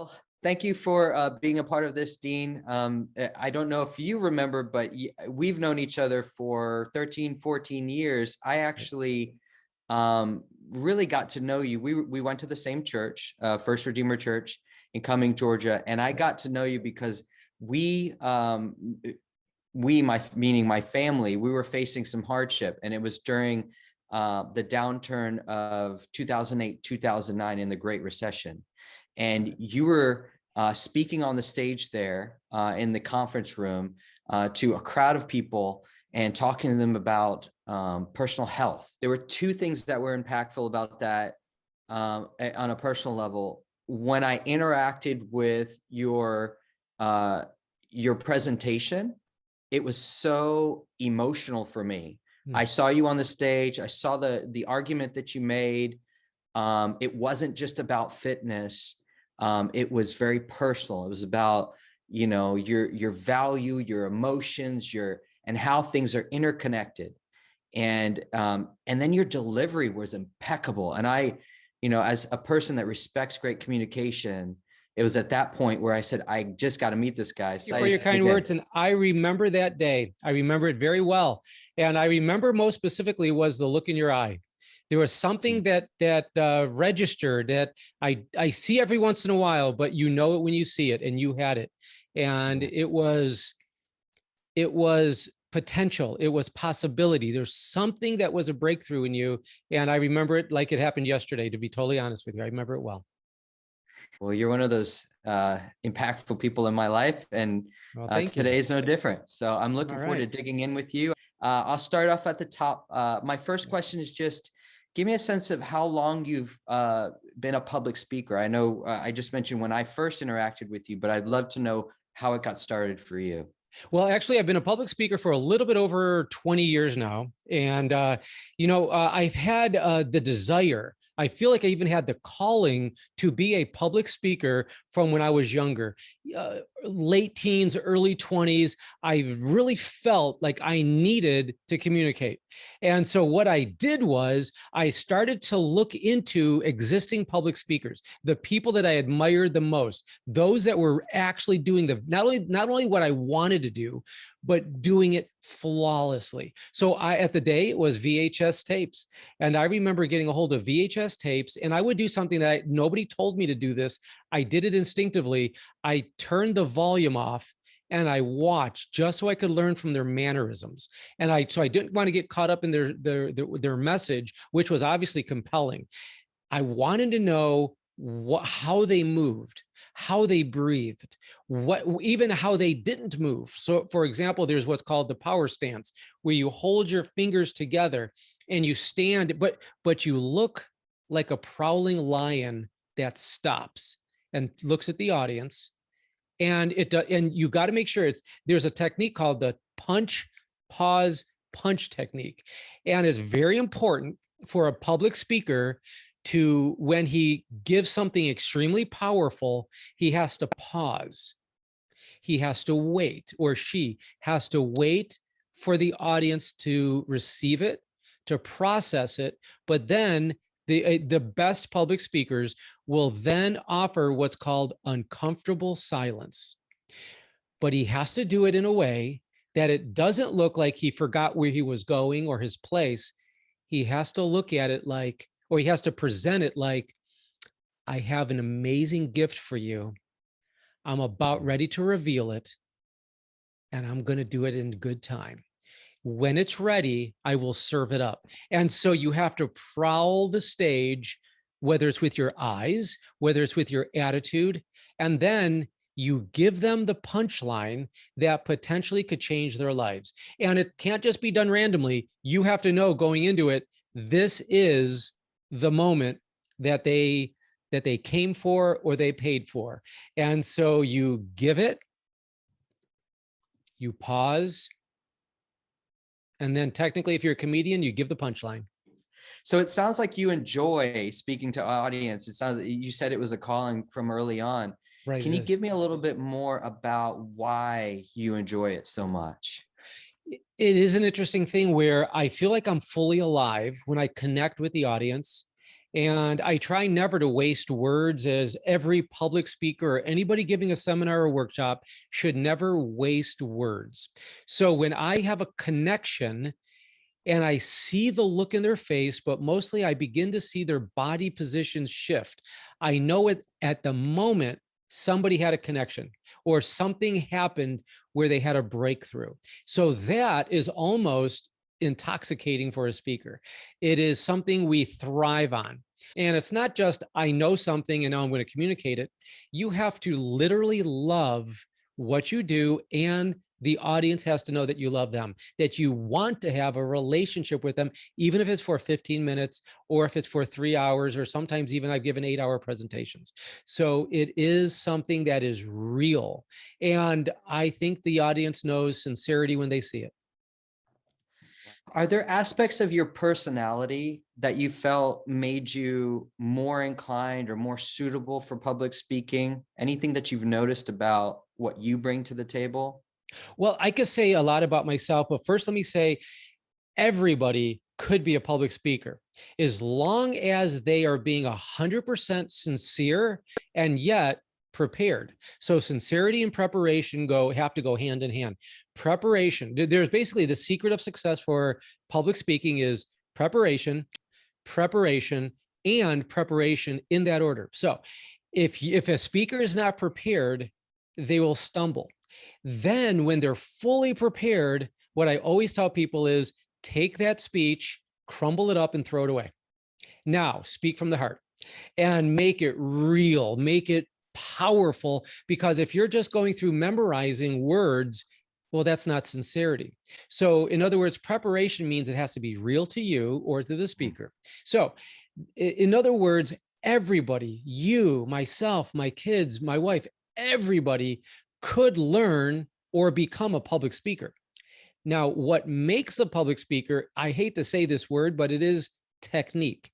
Well, thank you for being a part of this, Dean. I don't know if you remember, but we've known each other for 13, 14 years. I actually really got to know you. We went to the same church, First Redeemer Church in Cumming, Georgia. And I got to know you because meaning my family, we were facing some hardship. And it was during the downturn of 2008, 2009 in the Great Recession. And you were speaking on the stage there in the conference room to a crowd of people and talking to them about personal health. There were two things that were impactful about that on a personal level. When I interacted with your presentation, it was so emotional for me. I saw you on the stage. I saw the argument that you made. It wasn't just about fitness. It was very personal. It was about, you know, your value, your emotions, and how things are interconnected. And then your delivery was impeccable. And I, you know, as a person that respects great communication, it was at that point where I said, I just got to meet this guy. Thank you for your kind words. And I remember that day. I remember it very well. And I remember most specifically was the look in your eye. There was something that registered that I see every once in a while, but you know it when you see it, and you had it. And it was potential. It was possibility. There's something that was a breakthrough in you. And I remember it like it happened yesterday, to be totally honest with you. I remember it well. Well, you're one of those impactful people in my life, and today is no different. So I'm looking forward to digging in with you. I'll start off at the top. My first question is just, give me a sense of how long you've been a public speaker. I know I just mentioned when I first interacted with you, but I'd love to know how it got started for you. Well, actually, I've been a public speaker for a little bit over 20 years now. And, you know, I've had the desire. I feel like I even had the calling to be a public speaker from when I was younger, late teens, early 20s. I really felt like I needed to communicate. And so what I did was I started to look into existing public speakers, the people that I admired the most, those that were actually doing not only what I wanted to do, but doing it flawlessly. So at the day, it was VHS tapes. And I remember getting a hold of VHS tapes, and I would do something that nobody told me to do this. I did it instinctively. I turned the volume off and I watched just so I could learn from their mannerisms. And so I didn't want to get caught up in their message, which was obviously compelling. I wanted to know how they moved, how they breathed, even how they didn't move. So for example, there's what's called the power stance, where you hold your fingers together and you stand, but you look like a prowling lion that stops and looks at the audience. And you got to make sure there's a technique called the punch, pause, punch technique. And it's very important for a public speaker to, when he gives something extremely powerful, he has to pause. He has to wait, or she has to wait for the audience to receive it, to process it. But then the best public speakers will then offer what's called uncomfortable silence. But he has to do it in a way that it doesn't look like he forgot where he was going or his place. He has to look at it like, or he has to present it like, I have an amazing gift for you. I'm about ready to reveal it, and I'm going to do it in good time. When it's ready, I will serve it up. And so you have to prowl the stage, whether it's with your eyes, whether it's with your attitude, and then you give them the punchline that potentially could change their lives. And it can't just be done randomly. You have to know going into it, this is the moment that they came for or they paid for. And so you give it, you pause, and then technically, if you're a comedian, you give the punchline. So it sounds like you enjoy speaking to audience. It sounds, you said it was a calling from early on. Right. Can you give me a little bit more about why you enjoy it so much? It is an interesting thing where I feel like I'm fully alive when I connect with the audience. And I try never to waste words, as every public speaker or anybody giving a seminar or workshop should never waste words. So when I have a connection and I see the look in their face, but mostly I begin to see their body positions shift, I know it at the moment somebody had a connection or something happened where they had a breakthrough. So that is almost intoxicating for a speaker. It is something we thrive on. And it's not just, I know something and now I'm going to communicate it. You have to literally love what you do, and the audience has to know that you love them, that you want to have a relationship with them, even if it's for 15 minutes or if it's for 3 hours, or sometimes even I've given 8-hour presentations. So it is something that is real. And I think the audience knows sincerity when they see it. Are there aspects of your personality that you felt made you more inclined or more suitable for public speaking? Anything that you've noticed about what you bring to the table? Well, I could say a lot about myself, but first let me say everybody could be a public speaker as long as they are being 100% sincere and yet prepared. So sincerity and preparation have to go hand in hand. Preparation, there's basically the secret of success for public speaking is preparation, preparation, and preparation in that order. So if a speaker is not prepared, they will stumble. Then when they're fully prepared, what I always tell people is take that speech, crumble it up and throw it away. Now speak from the heart and make it real, make it powerful, because if you're just going through memorizing words, well, that's not sincerity. So in other words, preparation means it has to be real to you or to the speaker. So in other words, everybody, you, myself, my kids, my wife, everybody could learn or become a public speaker. Now, what makes a public speaker, I hate to say this word, but it is technique.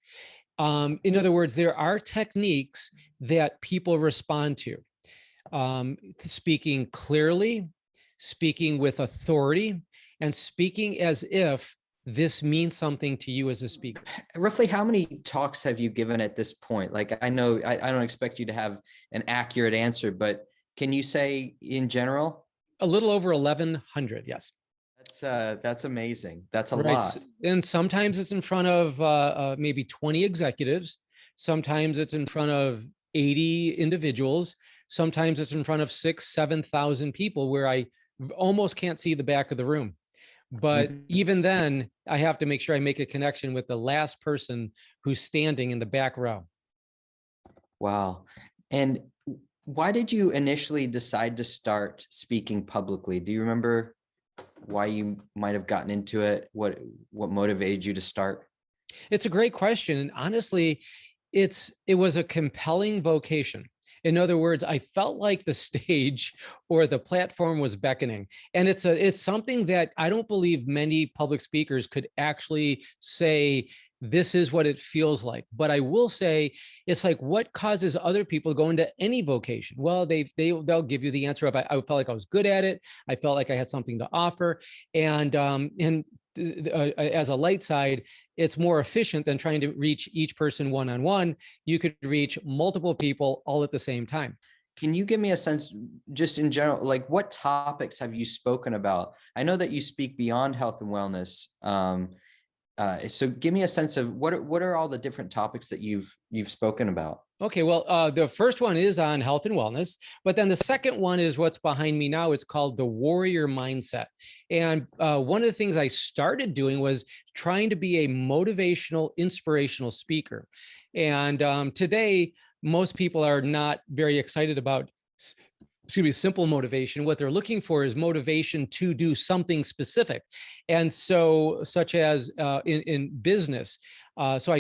In other words, there are techniques that people respond to. Speaking clearly, speaking with authority, and speaking as if this means something to you as a speaker. Roughly how many talks have you given at this point? Like, I know I don't expect you to have an accurate answer, but can you say in general? A little over 1,100, yes. That's amazing. That's a Right. lot. And sometimes it's in front of maybe 20 executives. Sometimes it's in front of 80 individuals. Sometimes it's in front of 6,000, 7,000 people where I almost can't see the back of the room. But even then, I have to make sure I make a connection with the last person who's standing in the back row. Wow. And why did you initially decide to start speaking publicly? Do you remember why you might have gotten into it? What motivated you to start? It's a great question. And honestly, it was a compelling vocation. In other words, I felt like the stage or the platform was beckoning. And it's something that I don't believe many public speakers could actually say, this is what it feels like. But I will say, it's like, what causes other people to go into any vocation? Well, they'll give you the answer of, I felt like I was good at it. I felt like I had something to offer. And as a light side, it's more efficient than trying to reach each person one-on-one. You could reach multiple people all at the same time. Can you give me a sense, just in general, like what topics have you spoken about? I know that you speak beyond health and wellness. So give me a sense of what are all the different topics that you've spoken about? Okay, well, the first one is on health and wellness, but then the second one is what's behind me now. It's called the warrior mindset. And one of the things I started doing was trying to be a motivational, inspirational speaker. And today, most people are not very excited about simple motivation. What they're looking for is motivation to do something specific. And so, such as in business, so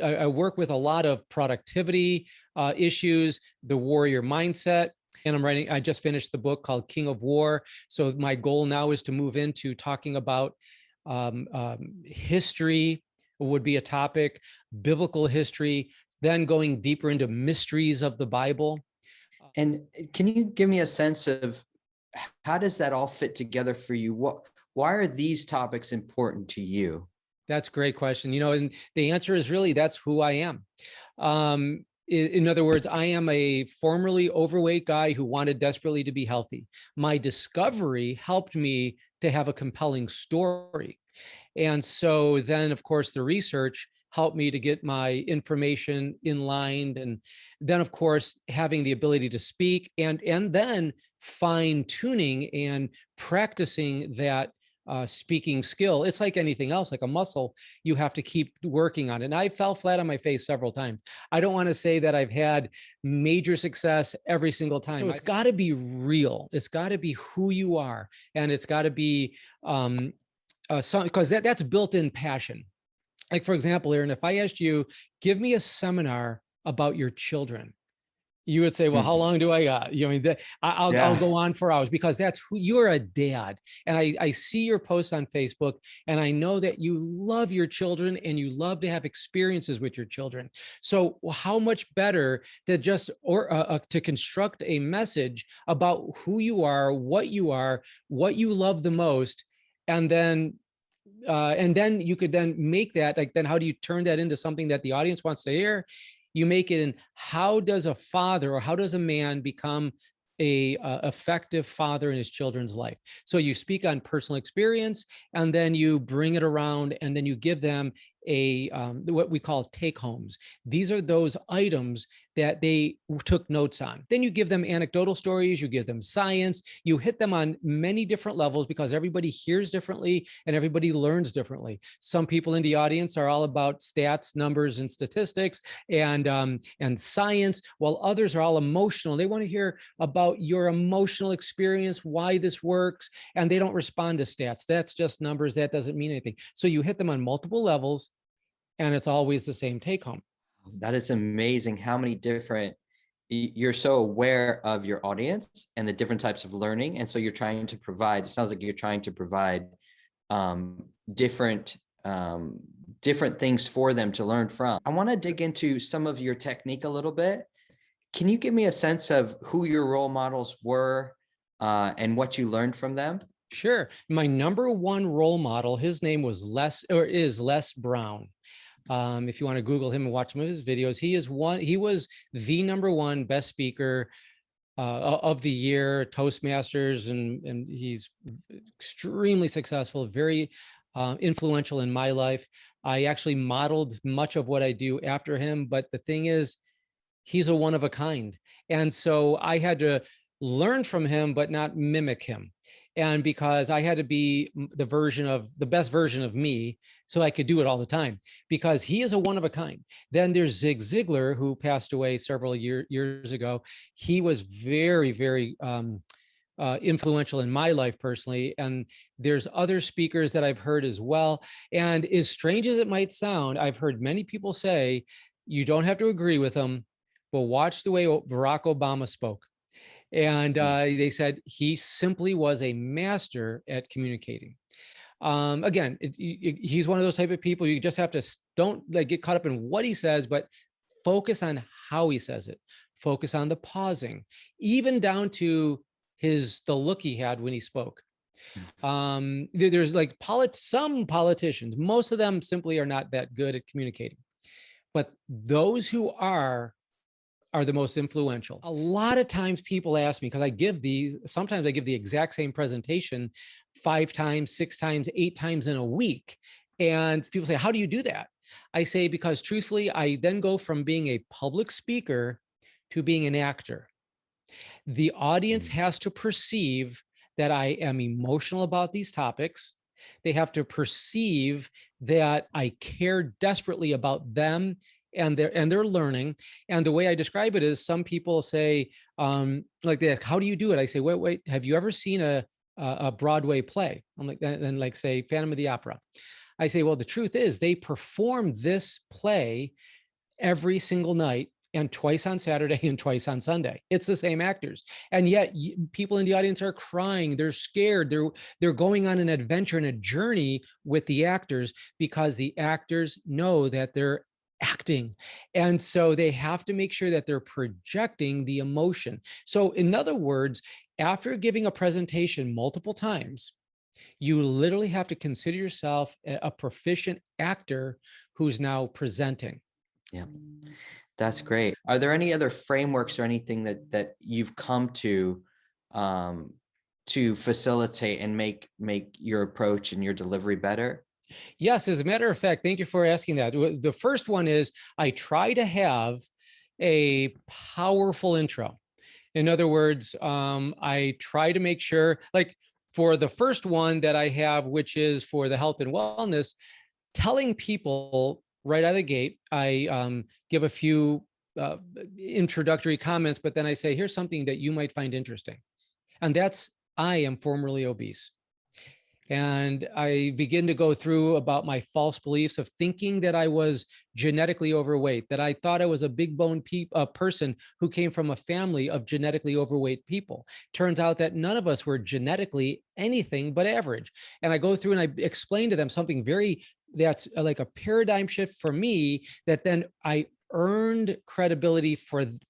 I work with a lot of productivity issues, the warrior mindset, and I just finished the book called King of War. So my goal now is to move into talking about history would be a topic, biblical history, then going deeper into mysteries of the Bible. And can you give me a sense of how does that all fit together for you? Why are these topics important to you? That's a great question. And the answer is really, that's who I am. In other words, I am a formerly overweight guy who wanted desperately to be healthy. My discovery helped me to have a compelling story. And so then, of course, the research helped me to get my information in line. And then, of course, having the ability to speak and then fine tuning and practicing that speaking skill. It's like anything else, like a muscle, you have to keep working on it. And I fell flat on my face several times. I don't want to say that I've had major success every single time. So it's got to be real. It's got to be who you are. And it's got to be because that's built-in passion. Like, for example, Aaron, if I asked you, give me a seminar about your children, you would say, well, how long do I got? I'll go on for hours, because that's who you're, a dad. And I see your posts on Facebook, and I know that you love your children and you love to have experiences with your children. So how much better to just to construct a message about who you are, what you love the most, and then you could then make that, like, then how do you turn that into something that the audience wants to hear? You make it in, how does a father or how does a man become a effective father in his children's life? So you speak on personal experience, and then you bring it around, and then you give them what we call take homes. These are those items that they took notes on. Then you give them anecdotal stories, you give them science, you hit them on many different levels, because everybody hears differently and everybody learns differently. Some people in the audience are all about stats, numbers, and statistics and science, while others are all emotional. They want to hear about your emotional experience, why this works, and they don't respond to stats. That's just numbers. That doesn't mean anything. So you hit them on multiple levels, and it's always the same take home. That is amazing how many different, you're so aware of your audience and the different types of learning. And so you're trying to provide, it sounds like you're trying to provide different things for them to learn from. I want to dig into some of your technique a little bit. Can you give me a sense of who your role models were and what you learned from them? Sure. My number one role model, his name was is Les Brown. If you want to Google him and watch some of his videos, he was the number one best speaker of the year, Toastmasters, and he's extremely successful, very influential in my life. I actually modeled much of what I do after him, but the thing is, he's a one of a kind. And so I had to learn from him, but not mimic him. And because I had to be the best version of me, so I could do it all the time, because he is a one of a kind. Then there's Zig Ziglar, who passed away several years ago. He was very, very influential in my life personally. And there's other speakers that I've heard as well. And as strange as it might sound, I've heard many people say, you don't have to agree with them, but watch the way Barack Obama spoke. And they said he simply was a master at communicating. Again, he's one of those type of people, you just have to don't get caught up in what he says, but focus on how he says it. Focus on the pausing, even down to the look he had when he spoke. There's some politicians, most of them simply are not that good at communicating, but those who are the most influential. A lot of times people ask me, because sometimes I give the exact same presentation 5 times, 6 times, 8 times in a week. And people say, how do you do that? I say, because truthfully, I then go from being a public speaker to being an actor. The audience has to perceive that I am emotional about these topics. They have to perceive that I care desperately about them and their learning. And the way I describe it is, some people say, they ask, how do you do it? I say, wait, have you ever seen a Broadway play? I'm like, and say Phantom of the Opera. I say, well, the truth is they perform this play every single night, and twice on Saturday and twice on Sunday. It's the same actors. And yet people in the audience are crying. They're scared. They're going on an adventure and a journey with the actors, because the actors know that they're acting. And so they have to make sure that they're projecting the emotion. So in other words, after giving a presentation multiple times, You literally have to consider yourself a proficient actor who's now presenting. Yeah, that's great. Are there any other frameworks or anything that you've come um, to facilitate and make your approach and your delivery better? Yes, as a matter of fact, thank you for asking that. The first one is I try to have a powerful intro. In other words, I try to make sure, like for the first one that I have, which is for the health and wellness, telling people right out of the gate, I give a few introductory comments, but then I say, here's something that you might find interesting. And that's, I am formerly obese. And I begin to go through about my false beliefs of thinking that I was genetically overweight, that I thought I was a big bone person who came from a family of genetically overweight people. Turns out that none of us were genetically anything but average. And I go through and I explain to them something that's like a paradigm shift for me, that then I earned credibility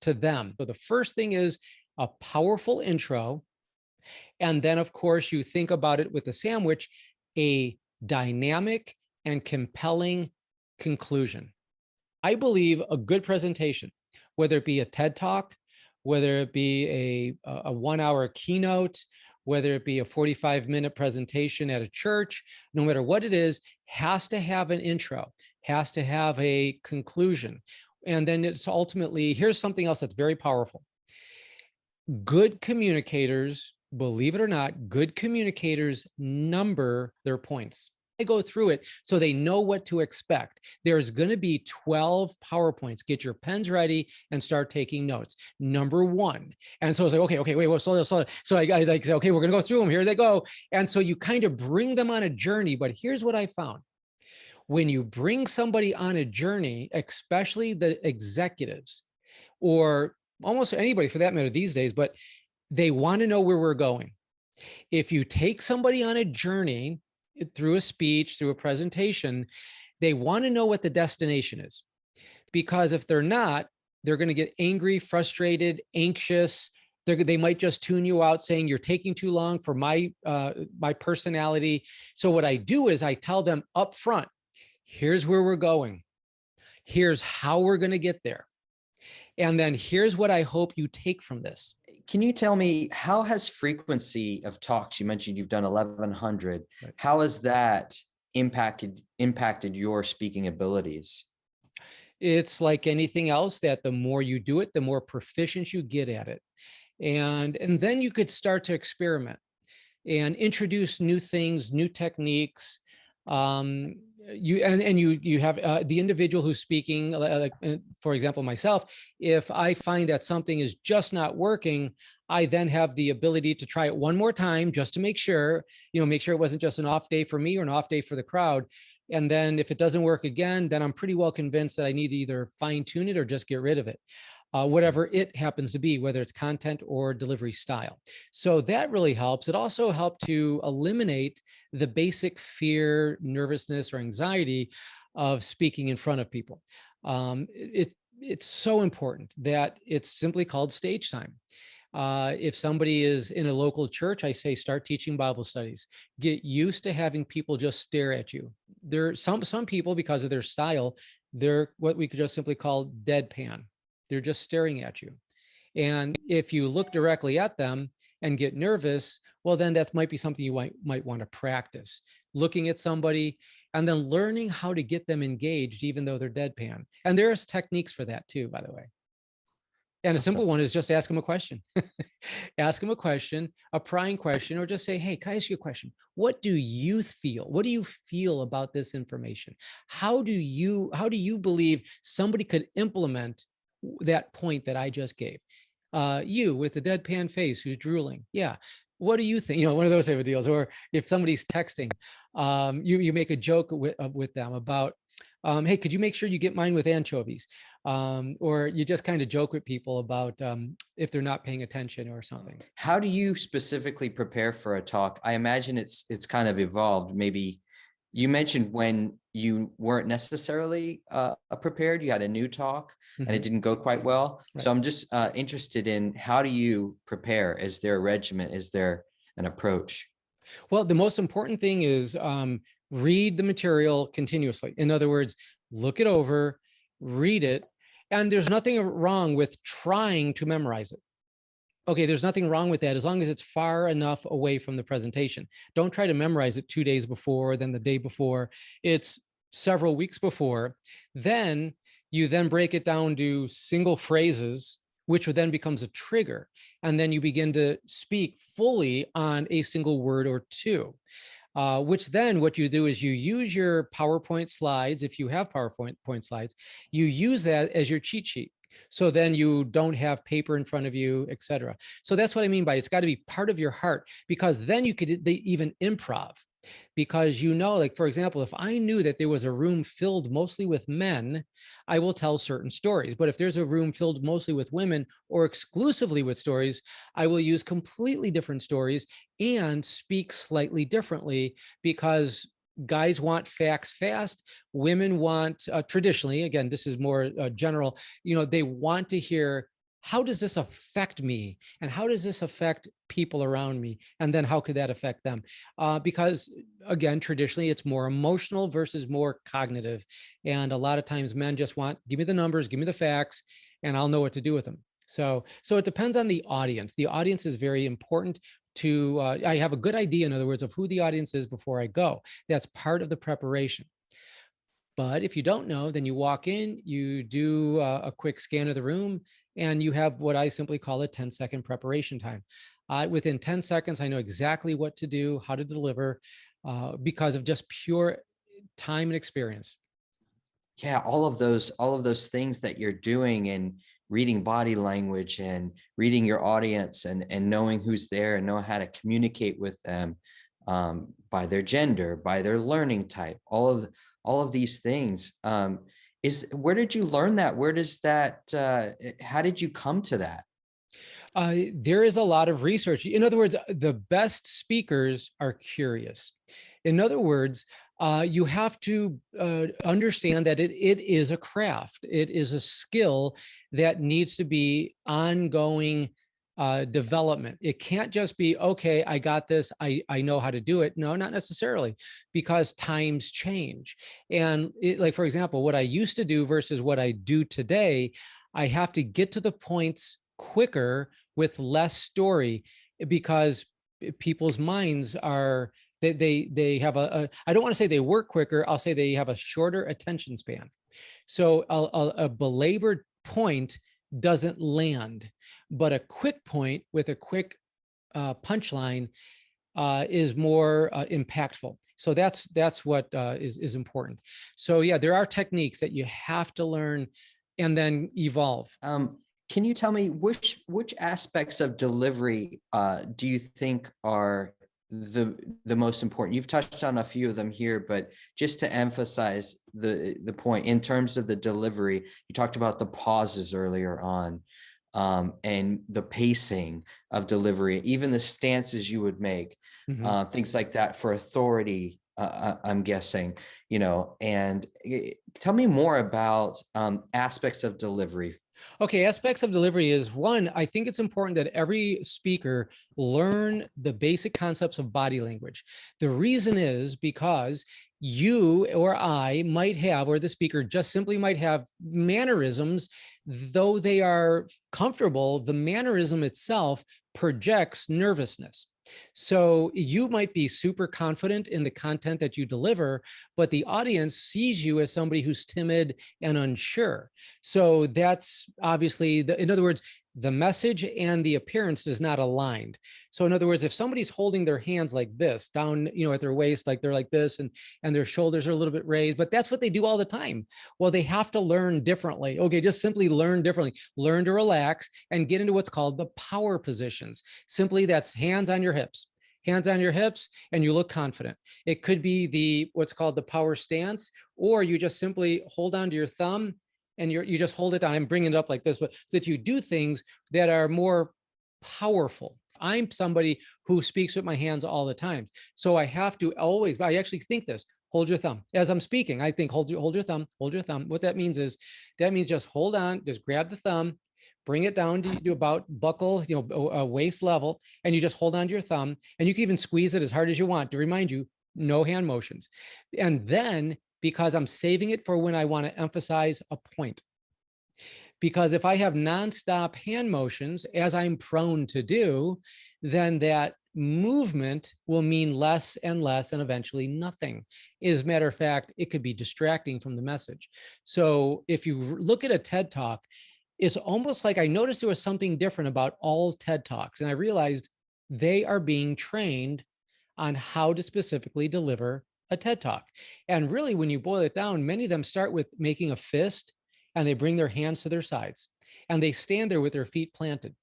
to them. So the first thing is a powerful intro. And then, of course, you think about it with a sandwich, a dynamic and compelling conclusion. I believe a good presentation, whether it be a TED Talk, whether it be a 1-hour keynote, whether it be a 45-minute presentation at a church, no matter what it is, has to have an intro, has to have a conclusion. And then it's ultimately, here's something else that's very powerful. Good communicators, believe it or not, good communicators number their points. They go through it so they know what to expect. There's going to be 12 PowerPoints. Get your pens ready and start taking notes. Number 1. And so I was like, okay, wait, slow down. So I like said, okay, we're going to go through them. Here they go. And so you kind of bring them on a journey. But here's what I found. When you bring somebody on a journey, especially the executives or almost anybody for that matter these days, but they want to know where we're going. If you take somebody on a journey through a speech, through a presentation, they want to know what the destination is. Because if they're not, they're going to get angry, frustrated, anxious. They might just tune you out saying you're taking too long for my personality. So what I do is I tell them up front, here's where we're going. Here's how we're going to get there. And then here's what I hope you take from this. Can you tell me, how has frequency of talks, you mentioned you've done 1,100, right, how has that impacted your speaking abilities? It's like anything else, that the more you do it, the more proficient you get at it. And then you could start to experiment and introduce new things, new techniques. You have the individual who's speaking, like for example, myself. If I find that something is just not working, I then have the ability to try it one more time just to make sure it wasn't just an off day for me or an off day for the crowd. And then if it doesn't work again, then I'm pretty well convinced that I need to either fine tune it or just get rid of it. Whatever it happens to be, whether it's content or delivery style. So that really helps. It also helped to eliminate the basic fear, nervousness, or anxiety of speaking in front of people. It's so important that it's simply called stage time. If somebody is in a local church, I say start teaching Bible studies. Get used to having people just stare at you. There are some people, because of their style, they're what we could just simply call deadpan. They're just staring at you. And if you look directly at them and get nervous, well, then that might be something you might want to practice. Looking at somebody and then learning how to get them engaged, even though they're deadpan. And there's techniques for that too, by the way. And a simple one is just ask them a question. Ask them a question, a prying question, or just say, hey, can I ask you a question? What do you feel? What do you feel about this information? How do you believe somebody could implement that point that I just gave? You with the deadpan face who's drooling. Yeah. What do you think? One of those type of deals. Or if somebody's texting, you make a joke with them about, hey, could you make sure you get mine with anchovies? Or you just kind of joke with people about if they're not paying attention or something. How do you specifically prepare for a talk? I imagine it's kind of evolved. Maybe you mentioned when you weren't necessarily prepared, you had a new talk and it didn't go quite well. Right. So I'm just interested in, how do you prepare? Is there a regimen? Is there an approach? Well, the most important thing is read the material continuously. In other words, look it over, read it, and there's nothing wrong with trying to memorize it. Okay, there's nothing wrong with that as long as it's far enough away from the presentation. Don't try to memorize it 2 days before, then the day before. It's several weeks before. Then you then break it down to single phrases, which then becomes a trigger. And then you begin to speak fully on a single word or two. Which then what you do is you use your PowerPoint slides. If you have PowerPoint slides, you use that as your cheat sheet. So then you don't have paper in front of you, et cetera. So that's what I mean by it's got to be part of your heart, because then you could even improv, because like, for example, if I knew that there was a room filled mostly with men, I will tell certain stories. But if there's a room filled mostly with women or exclusively with stories, I will use completely different stories and speak slightly differently, because guys want facts fast. Women want, traditionally, again, this is more general, they want to hear, how does this affect me? And how does this affect people around me? And then how could that affect them? Because again, traditionally, it's more emotional versus more cognitive. And a lot of times men just want, give me the numbers, give me the facts, and I'll know what to do with them. So it depends on the audience. The audience is very important to, I have a good idea, in other words, of who the audience is before I go. That's part of the preparation. But if you don't know, then you walk in, you do a quick scan of the room, and you have what I simply call a 10-second preparation time. Within 10 seconds, I know exactly what to do, how to deliver, because of just pure time and experience. Yeah, all of those things that you're doing, and reading body language and reading your audience, and knowing who's there and know how to communicate with them, by their gender, by their learning type, all of these things. Where did you learn that? Where does that, how did you come to that? There is a lot of research. In other words, the best speakers are curious. In other words, you have to understand that it is a craft. It is a skill that needs to be ongoing development. It can't just be, okay, I got this, I know how to do it. No, not necessarily, because times change. And like, for example, what I used to do versus what I do today, I have to get to the points quicker with less story, because people's minds are, they have I don't want to say they work quicker, I'll say they have a shorter attention span. So a belabored point doesn't land, but a quick point with a quick punchline is more impactful. So that's what is important. So yeah, there are techniques that you have to learn and then evolve. Can you tell me which aspects of delivery do you think are the most important? You've touched on a few of them here, but just to emphasize the point in terms of the delivery, you talked about the pauses earlier on, and the pacing of delivery, even the stances you would make, things like that for authority. I'm guessing, and tell me more about aspects of delivery. Okay, aspects of delivery is one, I think it's important that every speaker learn the basic concepts of body language. The reason is because you or I might have, or the speaker just simply might have mannerisms, though they are comfortable, the mannerism itself projects nervousness. So you might be super confident in the content that you deliver, but the audience sees you as somebody who's timid and unsure. So that's obviously, in other words, the message and the appearance is not aligned. So in other words, if somebody's holding their hands like this down, at their waist, like they're like this, and their shoulders are a little bit raised, but that's what they do all the time. Well, they have to learn differently. Okay, just simply learn differently. Learn to relax and get into what's called the power positions. Simply, that's hands on your hips. Hands on your hips, and you look confident. It could be what's called the power stance, or you just simply hold on to your thumb and you just hold it down and bring it up like this, but so that you do things that are more powerful. I'm somebody who speaks with my hands all the time. So I have to always, I actually think this, hold your thumb. As I'm speaking, I think hold your thumb, hold your thumb. What that means is, that means just hold on, just grab the thumb, bring it down to about buckle, waist level, and you just hold on to your thumb, and you can even squeeze it as hard as you want to remind you, no hand motions. And then, because I'm saving it for when I want to emphasize a point. Because if I have nonstop hand motions, as I'm prone to do, then that movement will mean less and less and eventually nothing. As a matter of fact, it could be distracting from the message. So if you look at a TED Talk, it's almost like I noticed there was something different about all TED Talks. And I realized they are being trained on how to specifically deliver a TED Talk. And really, when you boil it down, many of them start with making a fist, and they bring their hands to their sides, and they stand there with their feet planted.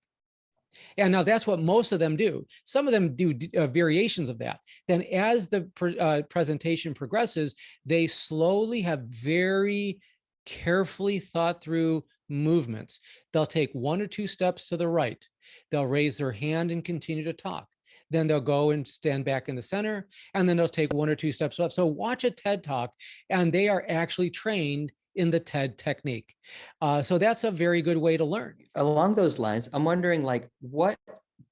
And now that's what most of them do. Some of them do variations of that. Then as the presentation progresses, they slowly have very carefully thought through movements. They'll take 1 or 2 steps to the right. They'll raise their hand and continue to talk. Then they'll go and stand back in the center, and then they'll take 1 or 2 steps left. So watch a TED Talk, and they are actually trained in the TED technique. So that's a very good way to learn. Along those lines, I'm wondering, like, what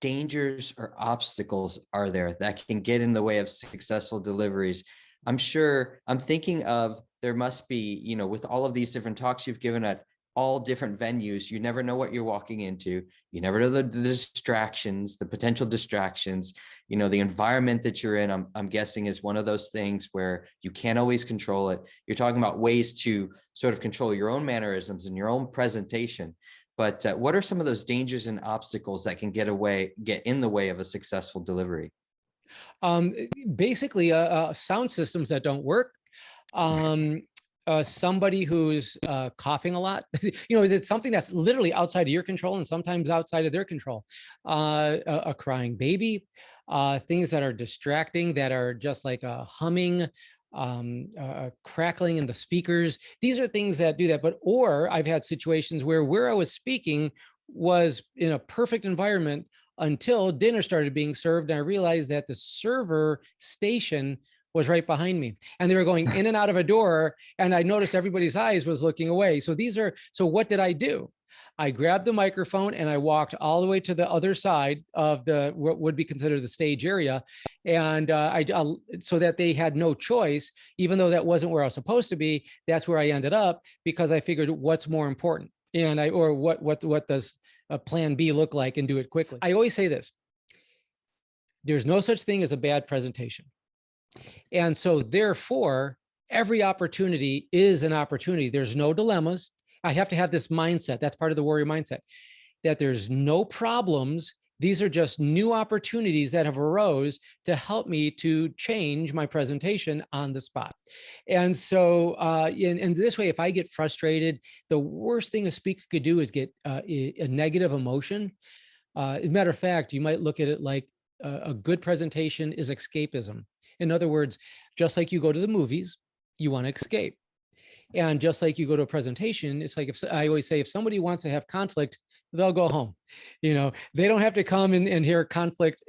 dangers or obstacles are there that can get in the way of successful deliveries? I'm thinking of, there must be, with all of these different talks you've given at all different venues, you never know what you're walking into. You never know the distractions, the potential distractions. The environment that you're in, I'm guessing, is one of those things where you can't always control it. You're talking about ways to sort of control your own mannerisms and your own presentation. But what are some of those dangers and obstacles that can get in the way of a successful delivery? Basically, sound systems that don't work. Somebody who's coughing a lot, it's something that's literally outside of your control and sometimes outside of their control. A crying baby, things that are distracting, that are just like a humming, crackling in the speakers. These are things that do that. Or I've had situations where I was speaking was in a perfect environment until dinner started being served, and I realized that the server station was right behind me, and they were going in and out of a door, and I noticed everybody's eyes was looking away. So what did I do? I grabbed the microphone and I walked all the way to the other side of what would be considered the stage area, and so that they had no choice, even though that wasn't where I was supposed to be. That's where I ended up, because I figured, what's more important, what does a plan B look like, and do it quickly. I always say this: there's no such thing as a bad presentation. And so therefore, every opportunity is an opportunity. There's no dilemmas. I have to have this mindset. That's part of the warrior mindset, that there's no problems. These are just new opportunities that have arose to help me to change my presentation on the spot. And so in this way, if I get frustrated, the worst thing a speaker could do is get a negative emotion. As a matter of fact, you might look at it like a good presentation is escapism. In other words, just like you go to the movies, you want to escape. And just like you go to a presentation, it's like, I always say, if somebody wants to have conflict, they'll go home. They don't have to come and hear conflict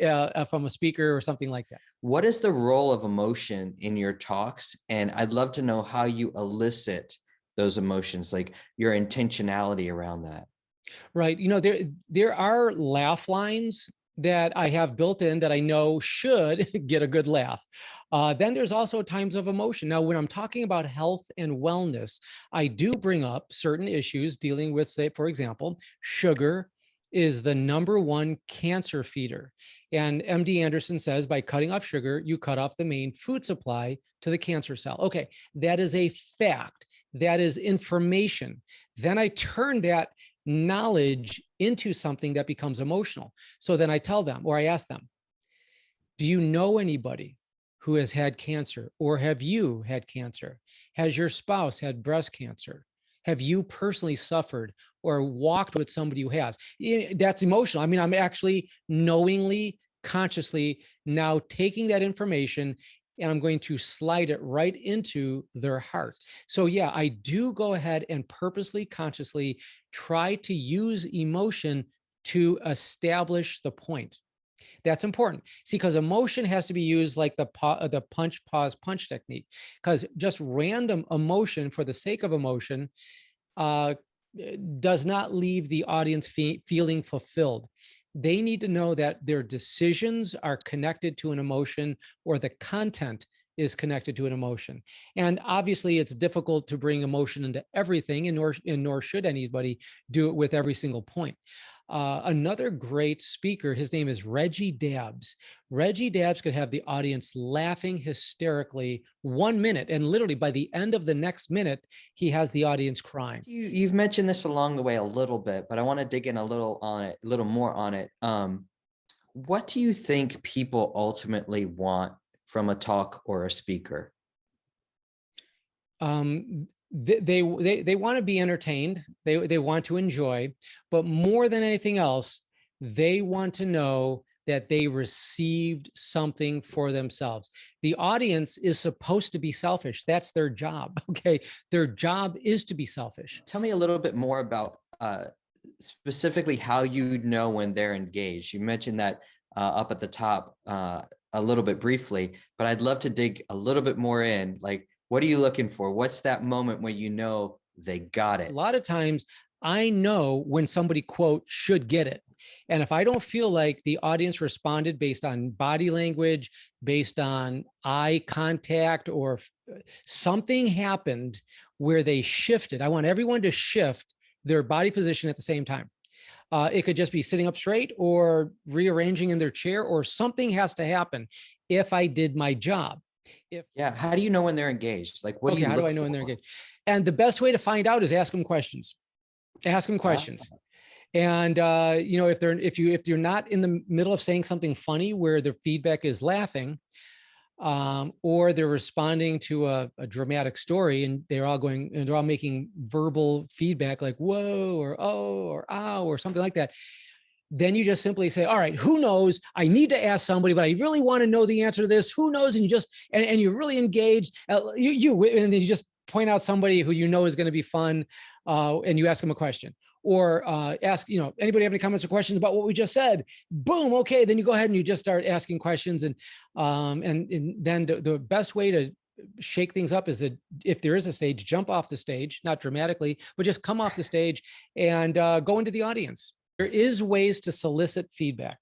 from a speaker or something like that. What is the role of emotion in your talks? And I'd love to know how you elicit those emotions, like your intentionality around that. Right. There are laugh lines that I have built in that I know should get a good laugh. Then there's also times of emotion. Now, when I'm talking about health and wellness, I do bring up certain issues dealing with, say, for example, sugar is the #1 cancer feeder. And MD Anderson says, by cutting off sugar, you cut off the main food supply to the cancer cell. Okay, that is a fact. That is information. Then I turn that knowledge into something that becomes emotional. So then I tell them, or I ask them, do you know anybody who has had cancer? Or have you had cancer? Has your spouse had breast cancer? Have you personally suffered or walked with somebody who has? That's emotional. I mean, I'm actually knowingly, consciously now taking that information, and I'm going to slide it right into their heart. So yeah, I do go ahead and purposely, consciously try to use emotion to establish the point. That's important. See, because emotion has to be used like the punch, pause, punch technique, because just random emotion for the sake of emotion does not leave the audience feeling fulfilled. They need to know that their decisions are connected to an emotion, or the content is connected to an emotion. And obviously it's difficult to bring emotion into everything, and nor should anybody do it with every single point. Another great speaker, his name is Reggie Dabbs. Reggie Dabbs could have the audience laughing hysterically 1 minute, and literally by the end of the next minute, he has the audience crying. You've mentioned this along the way a little bit, but I want to dig in a little on it, a little more on it. What do you think people ultimately want from a talk or a speaker? They want to be entertained. They want to enjoy, but more than anything else, they want to know that they received something for themselves. The audience is supposed to be selfish. That's their job. Okay. Their job is to be selfish. Tell me a little bit more about specifically how you know when they're engaged. You mentioned that up at the top a little bit briefly, but I'd love to dig a little bit more in. Like, what are you looking for? What's that moment when you know they got it? A lot of times I know when somebody, quote, should get it. And if I don't feel like the audience responded based on body language, based on eye contact, or something happened where they shifted, I want everyone to shift their body position at the same time. It could just be sitting up straight or rearranging in their chair, or something has to happen if I did my job. Yeah, how do you know when they're engaged? Like, what do you how do I know when they're engaged? And the best way to find out is ask them questions. Ask them questions. And if you're not in the middle of saying something funny where the feedback is laughing, or they're responding to a dramatic story, and they're all making verbal feedback like whoa, or oh, or ow, or something like that, then you just simply say, all right, who knows? I need to ask somebody, but I really want to know the answer to this. Who knows? And you're really engaged. And then you just point out somebody who you know is going to be fun, and you ask them a question. Or ask, anybody have any comments or questions about what we just said? Boom. Okay. Then you go ahead and you just start asking questions. And then the best way to shake things up is that if there is a stage, jump off the stage, not dramatically, but just come off the stage and go into the audience. There is ways to solicit feedback.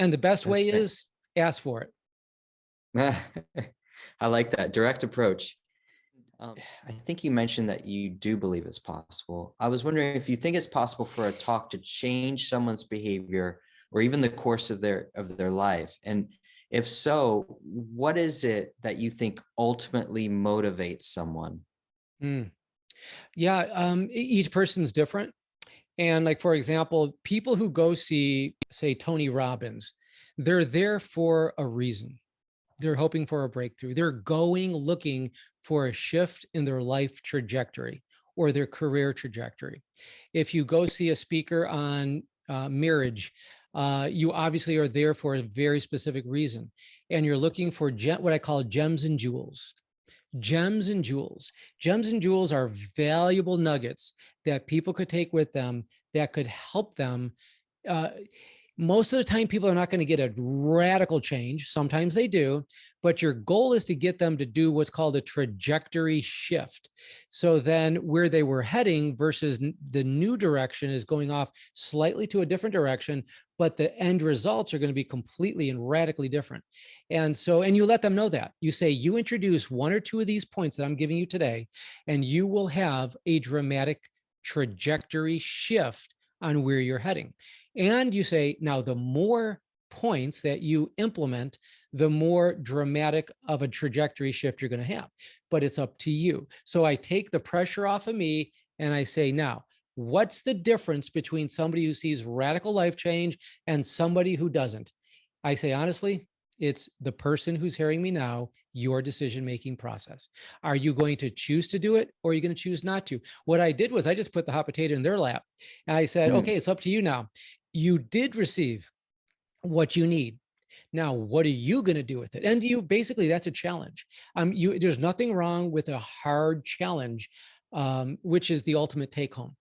And the best way is ask for it. I like that direct approach. I think you mentioned that you do believe it's possible. I was wondering if you think it's possible for a talk to change someone's behavior or even the course of their life. And if so, what is it that you think ultimately motivates someone? Yeah, each person's different. And like, for example, people who go see, say, Tony Robbins, they're there for a reason. They're hoping for a breakthrough. They're looking for a shift in their life trajectory or their career trajectory. If you go see a speaker on marriage, you obviously are there for a very specific reason. And you're looking for what I call gems and jewels. Gems and jewels. Gems and jewels are valuable nuggets that people could take with them that could help them. Most of the time, people are not going to get a radical change. Sometimes they do, but your goal is to get them to do what's called a trajectory shift. So then where they were heading versus the new direction is going off slightly to a different direction, but the end results are going to be completely and radically different. And you let them know that. You say, you introduce one or two of these points that I'm giving you today, and you will have a dramatic trajectory shift on where you're heading. And you say, now the more points that you implement, the more dramatic of a trajectory shift you're going to have. But it's up to you. So I take the pressure off of me and I say, now, what's the difference between somebody who sees radical life change and somebody who doesn't? I say, honestly, it's the person who's hearing me now, your decision-making process. Are you going to choose to do it, or are you going to choose not to? What I did was I just put the hot potato in their lap. And I said, okay, it's up to you now. You did receive what you need. Now, what are you going to do with it? And basically, that's a challenge. There's nothing wrong with a hard challenge, which is the ultimate take home.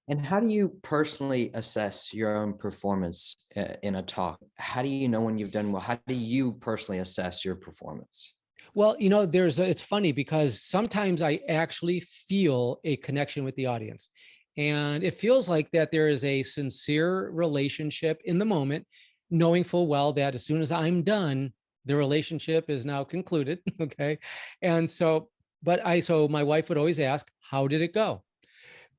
And how do you personally assess your own performance in a talk? How do you know when you've done well? How do you personally assess your performance? Well, it's funny because sometimes I actually feel a connection with the audience. And it feels like that there is a sincere relationship in the moment, knowing full well that as soon as I'm done, the relationship is now concluded. Okay. And so, so my wife would always ask, how did it go?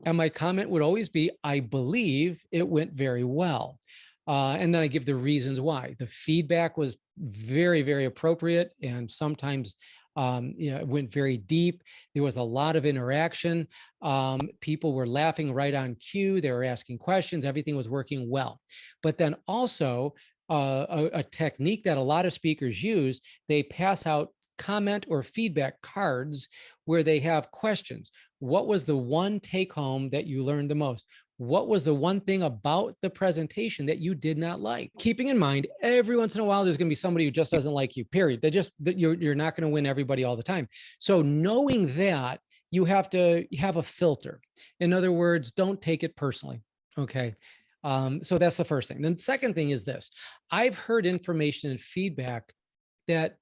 And my comment would always be, I believe it went very well. And then I give the reasons why. The feedback was very, very appropriate, and sometimes it went very deep. There was a lot of interaction. People were laughing right on cue. They were asking questions. Everything was working well. But then also a technique that a lot of speakers use, they pass out comment or feedback cards where they have questions. What was the one take home that you learned the most? What was the one thing about the presentation that you did not like? Keeping in mind, every once in a while, there's going to be somebody who just doesn't like you, period. You're not going to win everybody all the time. So knowing that, you have to have a filter. In other words, don't take it personally. Okay. So that's the first thing. Then the second thing is this. I've heard information and feedback that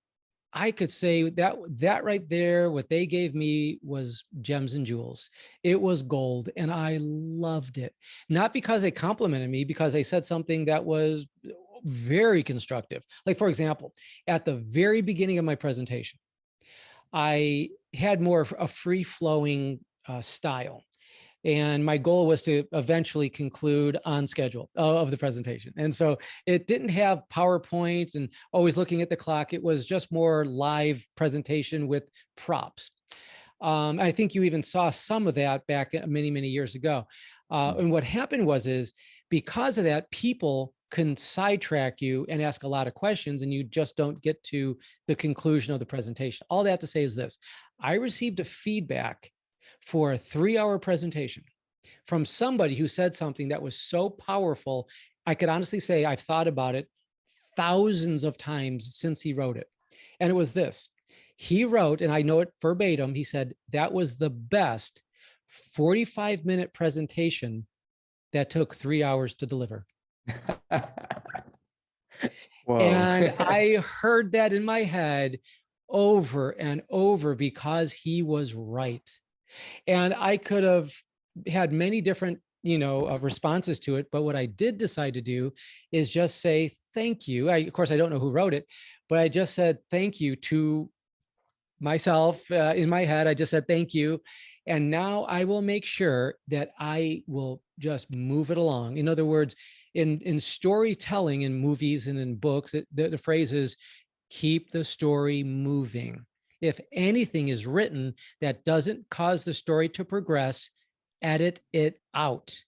I could say that right there, what they gave me was gems and jewels. It was gold, and I loved it. Not because they complimented me, because they said something that was very constructive. Like, for example, at the very beginning of my presentation, I had more of a free-flowing style. And my goal was to eventually conclude on schedule of the presentation. And so it didn't have PowerPoint and always looking at the clock. It was just more live presentation with props. I think you even saw some of that back many, many years ago. And what happened is because of that, people can sidetrack you and ask a lot of questions, and you just don't get to the conclusion of the presentation. All that to say is this: I received a feedback for a 3-hour presentation from somebody who said something that was so powerful. I could honestly say I've thought about it thousands of times since he wrote it. And it was this: he wrote, and I know it verbatim, he said, that was the best 45-minute presentation that took 3 hours to deliver. Whoa. And I heard that in my head over and over because he was right. And I could have had many different, responses to it. But what I did decide to do is just say thank you. Of course, I don't know who wrote it, but I just said thank you to myself in my head. I just said thank you. And now I will make sure that I will just move it along. In other words, in storytelling, in movies and in books, the phrase is keep the story moving. If anything is written that doesn't cause the story to progress, edit it out.